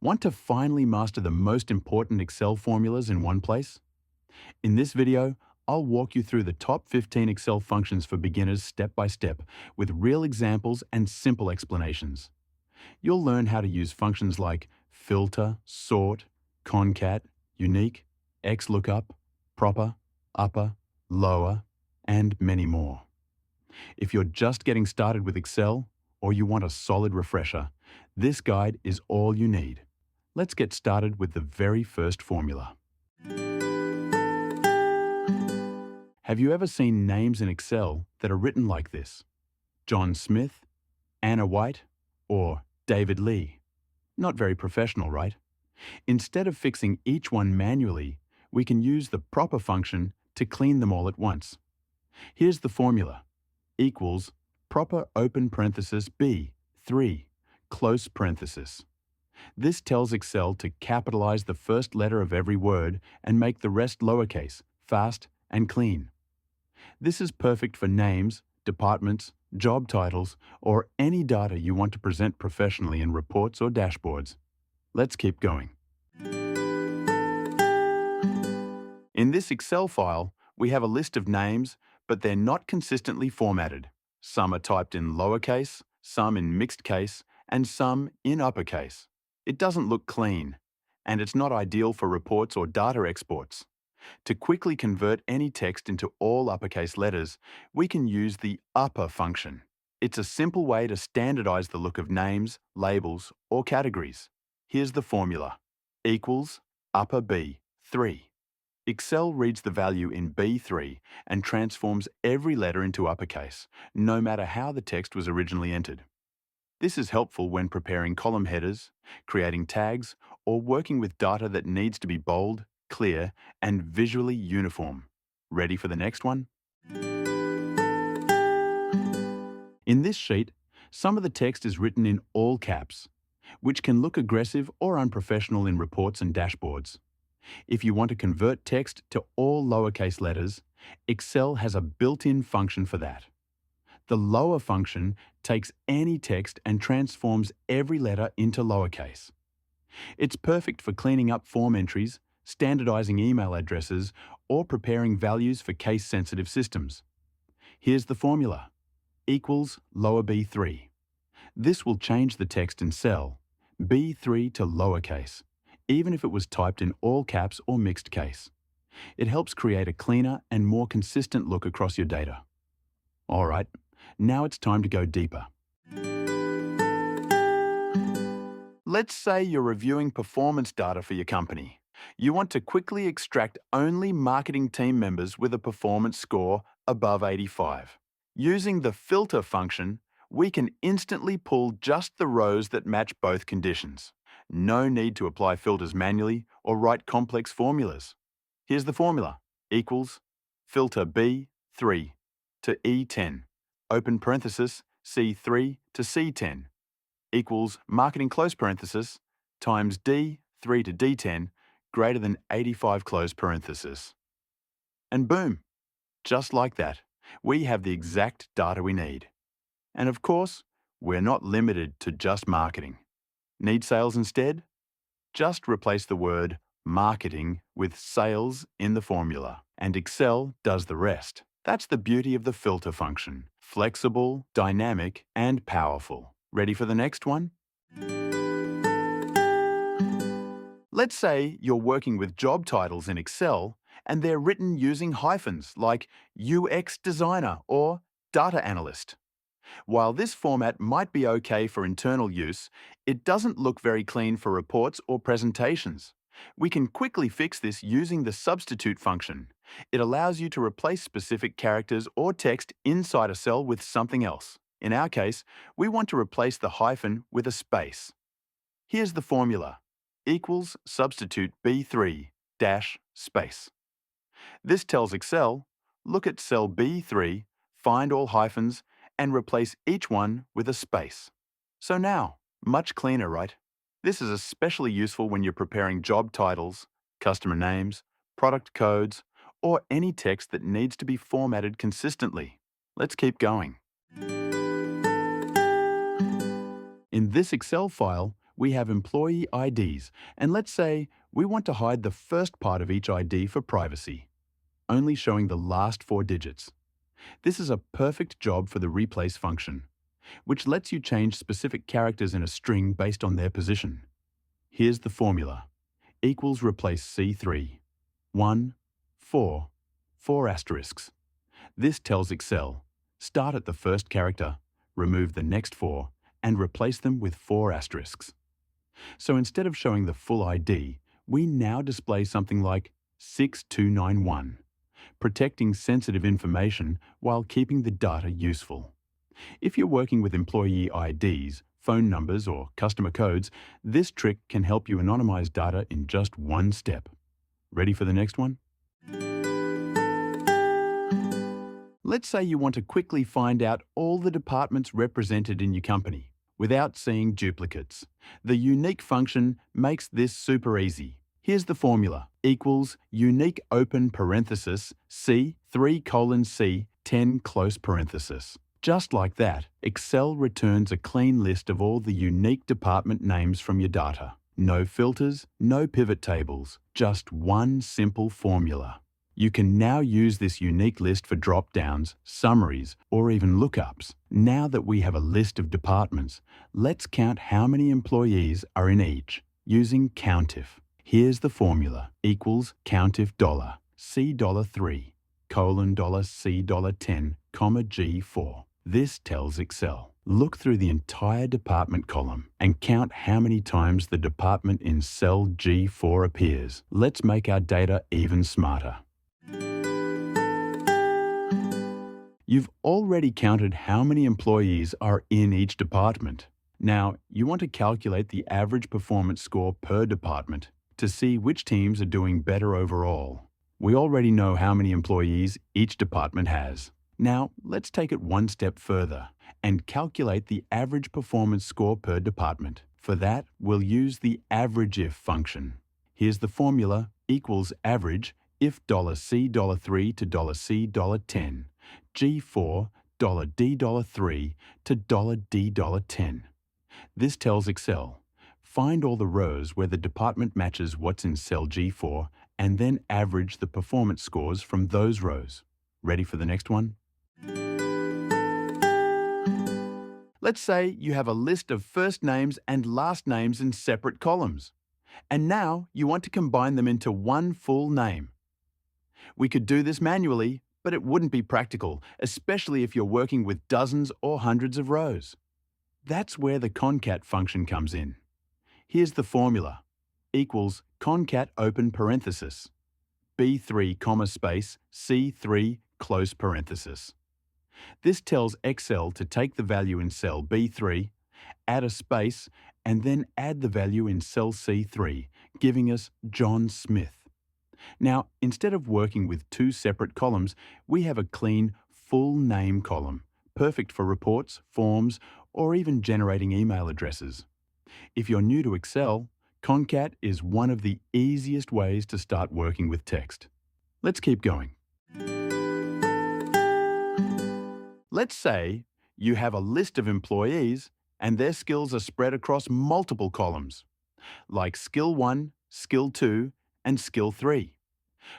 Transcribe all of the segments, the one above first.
Want to finally master the most important Excel formulas in one place? In this video, I'll walk you through the top 15 Excel functions for beginners step by step, with real examples and simple explanations. You'll learn how to use functions like filter, sort, concat, unique, XLOOKUP, proper, upper, lower, and many more. If you're just getting started with Excel, or you want a solid refresher, this guide is all you need. Let's get started with the very first formula. Have you ever seen names in Excel that are written like this? John Smith, Anna White, or David Lee? Not very professional, right? Instead of fixing each one manually, we can use the proper function to clean them all at once. Here's the formula. Equals proper open parenthesis B, 3, close parenthesis. This tells Excel to capitalize the first letter of every word and make the rest lowercase, fast and clean. This is perfect for names, departments, job titles, or any data you want to present professionally in reports or dashboards. Let's keep going. In this Excel file, we have a list of names, but they're not consistently formatted. Some are typed in lowercase, some in mixed case, and some in uppercase. It doesn't look clean, and it's not ideal for reports or data exports. To quickly convert any text into all uppercase letters, we can use the upper function. It's a simple way to standardize the look of names, labels, or categories. Here's the formula. Equals upper B, 3. Excel reads the value in B3 and transforms every letter into uppercase, no matter how the text was originally entered. This is helpful when preparing column headers, creating tags, or working with data that needs to be bold, clear, and visually uniform. Ready for the next one? In this sheet, some of the text is written in all caps, which can look aggressive or unprofessional in reports and dashboards. If you want to convert text to all lowercase letters, Excel has a built-in function for that. The lower function takes any text and transforms every letter into lowercase. It's perfect for cleaning up form entries, standardizing email addresses, or preparing values for case-sensitive systems. Here's the formula. Equals lower B3. This will change the text in cell B3 to lowercase, even if it was typed in all caps or mixed case. It helps create a cleaner and more consistent look across your data. All right, now it's time to go deeper. Let's say you're reviewing performance data for your company. You want to quickly extract only marketing team members with a performance score above 85. Using the filter function, we can instantly pull just the rows that match both conditions. No need to apply filters manually or write complex formulas. Here's the formula. Equals filter B3 to E10, open parenthesis C3 to C10, equals marketing close parenthesis times D3 to D10 greater than 85 close parenthesis. And boom, just like that, we have the exact data we need. And of course, we're not limited to just marketing. Need sales instead? Just replace the word marketing with sales in the formula, and Excel does the rest. That's the beauty of the filter function. Flexible, dynamic, and powerful. Ready for the next one? Let's say you're working with job titles in Excel and they're written using hyphens like UX designer or data analyst. While this format might be okay for internal use, it doesn't look very clean for reports or presentations. We can quickly fix this using the substitute function. It allows you to replace specific characters or text inside a cell with something else. In our case, we want to replace the hyphen with a space. Here's the formula. Equals substitute B3 dash space. This tells Excel, look at cell B3, find all hyphens, and replace each one with a space. So now, much cleaner, right? This is especially useful when you're preparing job titles, customer names, product codes, or any text that needs to be formatted consistently. Let's keep going. In this Excel file, we have employee IDs, and let's say we want to hide the first part of each ID for privacy, only showing the last 4 digits. This is a perfect job for the replace function, which lets you change specific characters in a string based on their position. Here's the formula. Equals replace C3. 1, 4, 4 asterisks. This tells Excel, start at the first character, remove the next 4, and replace them with 4 asterisks. So instead of showing the full ID, we now display something like 6291, protecting sensitive information while keeping the data useful. If you're working with employee IDs, phone numbers, or customer codes, this trick can help you anonymize data in just one step. Ready for the next one? Let's say you want to quickly find out all the departments represented in your company without seeing duplicates. The unique function makes this super easy. Here's the formula. Equals unique open parenthesis C3:C 10 close parenthesis. Just like that, Excel returns a clean list of all the unique department names from your data. No filters, no pivot tables, just one simple formula. You can now use this unique list for drop-downs, summaries, or even lookups. Now that we have a list of departments, let's count how many employees are in each using COUNTIF. Here's the formula. Equals COUNTIF $C$3, $C$10, G4. This tells Excel, look through the entire department column and count how many times the department in cell G4 appears. Let's make our data even smarter. You've already counted how many employees are in each department. Now, you want to calculate the average performance score per department to see which teams are doing better overall. We already know how many employees each department has. Now, let's take it one step further and calculate the average performance score per department. For that, we'll use the AVERAGEIF function. Here's the formula. Equals average if $C$3 to $C$10, G4 $D3 to $D10. This tells Excel, find all the rows where the department matches what's in cell G4 and then average the performance scores from those rows. Ready for the next one? Let's say you have a list of first names and last names in separate columns, and now you want to combine them into one full name. We could do this manually, but it wouldn't be practical, especially if you're working with dozens or hundreds of rows. That's where the CONCAT function comes in. Here's the formula. Equals CONCAT open parenthesis, B3, comma space, C3, close parenthesis. This tells Excel to take the value in cell B3, add a space, and then add the value in cell C3, giving us John Smith. Now, instead of working with 2 separate columns, we have a clean, full name column, perfect for reports, forms, or even generating email addresses. If you're new to Excel, CONCAT is one of the easiest ways to start working with text. Let's keep going. Let's say you have a list of employees and their skills are spread across multiple columns, like Skill 1, Skill 2, and Skill 3.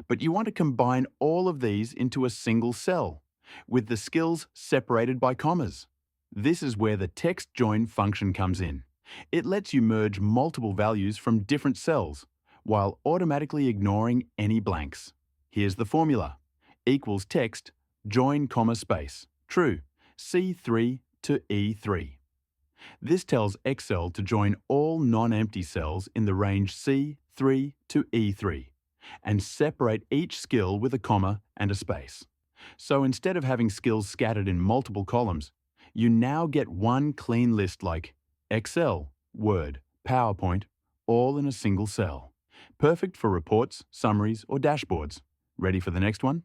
But you want to combine all of these into a single cell, with the skills separated by commas. This is where the TEXTJOIN function comes in. It lets you merge multiple values from different cells, while automatically ignoring any blanks. Here's the formula. Equals text, join comma space, true, C3 to E3. This tells Excel to join all non-empty cells in the range C3 to E3 and separate each skill with a comma and a space. So instead of having skills scattered in multiple columns, you now get one clean list like Excel, Word, PowerPoint, all in a single cell. Perfect for reports, summaries, or dashboards. Ready for the next one?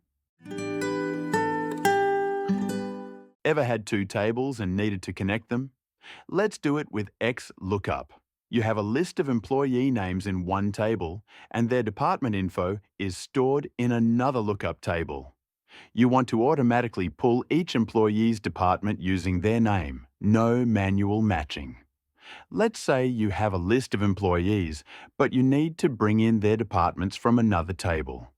Ever had 2 tables and needed to connect them? Let's do it with XLOOKUP. You have a list of employee names in one table, and their department info is stored in another lookup table. You want to automatically pull each employee's department using their name, no manual matching. Let's say you have a list of employees, but you need to bring in their departments from another table.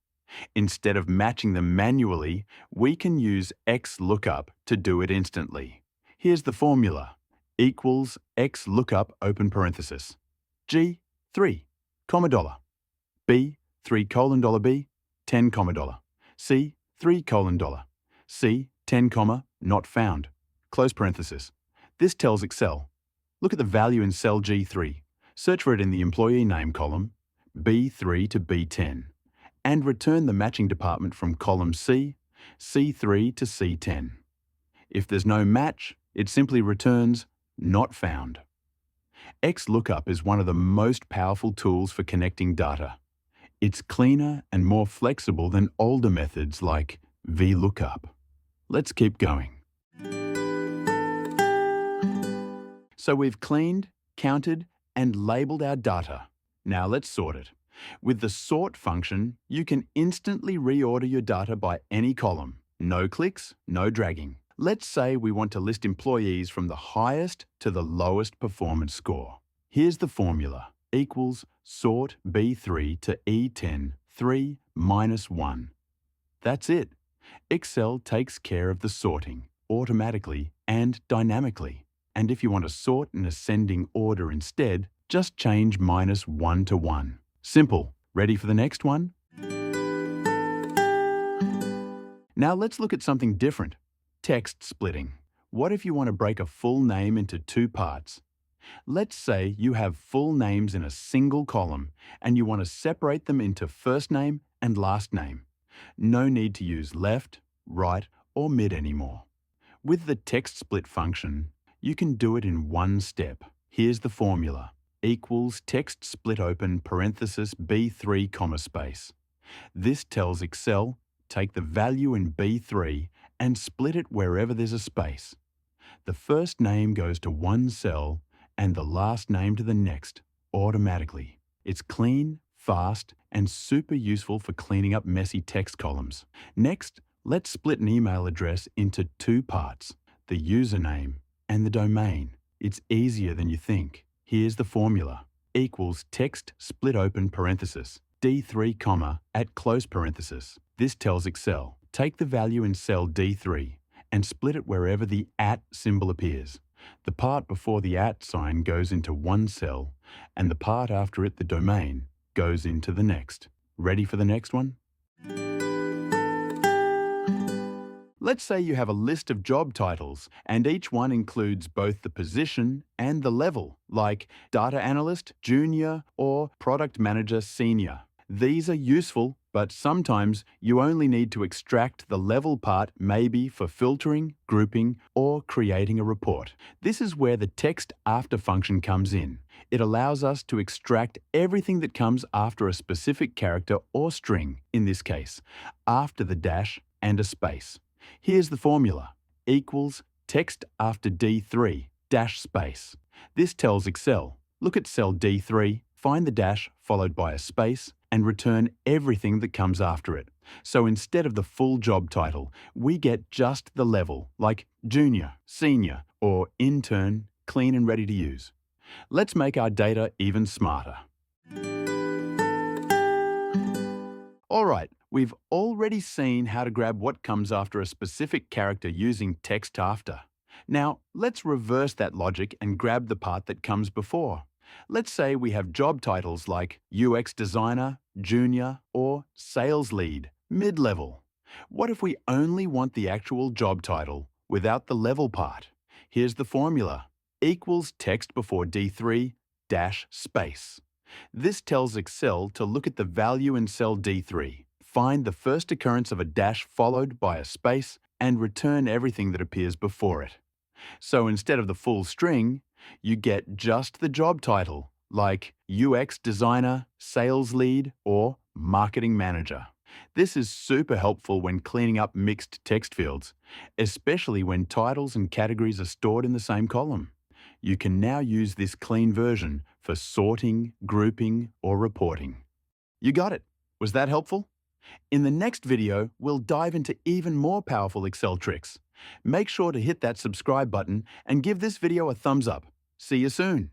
Instead of matching them manually, we can use XLOOKUP to do it instantly. Here's the formula. Equals XLOOKUP open parenthesis. G, 3, comma dollar. B, 3 colon dollar B, 10 comma dollar. C, 3 colon dollar. C, 10 comma, not found. Close parenthesis. This tells Excel. Look at the value in cell G3. Search for it in the employee name column, B3 to B10, and return the matching department from column C, C3 to C10. If there's no match, it simply returns not found. XLOOKUP is one of the most powerful tools for connecting data. It's cleaner and more flexible than older methods like VLOOKUP. Let's keep going. So we've cleaned, counted, and labeled our data. Now let's sort it. With the sort function, you can instantly reorder your data by any column. No clicks, no dragging. Let's say we want to list employees from the highest to the lowest performance score. Here's the formula. Equals sort B3 to E10, 3 minus 1. That's it. Excel takes care of the sorting automatically and dynamically. And if you want to sort in ascending order instead, just change -1 to 1. Simple. Ready for the next one? Now let's look at something different. Text splitting. What if you want to break a full name into two parts? Let's say you have full names in a single column and you want to separate them into first name and last name. No need to use left, right, or mid anymore. With the TEXTSPLIT function, you can do it in one step. Here's the formula. Equals text split open parenthesis B3 comma space. This tells Excel, take the value in B3 and split it wherever there's a space. The first name goes to one cell and the last name to the next, automatically. It's clean, fast, and super useful for cleaning up messy text columns. Next, let's split an email address into two parts, the username and the domain. It's easier than you think. Here's the formula. Equals text split open parenthesis, D3 comma at close parenthesis. This tells Excel, take the value in cell D3 and split it wherever the @ symbol appears. The part before the @ sign goes into one cell and the part after it, the domain, goes into the next. Ready for the next one? Let's say you have a list of job titles and each one includes both the position and the level, like Data Analyst, Junior, or Product Manager, Senior. These are useful, but sometimes you only need to extract the level part maybe for filtering, grouping, or creating a report. This is where the TEXTAFTER function comes in. It allows us to extract everything that comes after a specific character or string, in this case, after the dash and a space. Here's the formula. Equals text after D3, dash space. This tells Excel, look at cell D3, find the dash followed by a space, and return everything that comes after it. So instead of the full job title, we get just the level, like Junior, Senior, or Intern, clean and ready to use. Let's make our data even smarter. All right, we've already seen how to grab what comes after a specific character using TEXTAFTER. Now, let's reverse that logic and grab the part that comes before. Let's say we have job titles like UX Designer, Junior, or Sales Lead, mid-level. What if we only want the actual job title without the level part? Here's the formula. Equals text before D3, dash space. This tells Excel to look at the value in cell D3, find the first occurrence of a dash followed by a space, and return everything that appears before it. So instead of the full string, you get just the job title, like UX Designer, Sales Lead, or Marketing Manager. This is super helpful when cleaning up mixed text fields, especially when titles and categories are stored in the same column. You can now use this clean version for sorting, grouping, or reporting. You got it. Was that helpful? In the next video, we'll dive into even more powerful Excel tricks. Make sure to hit that subscribe button and give this video a thumbs up. See you soon.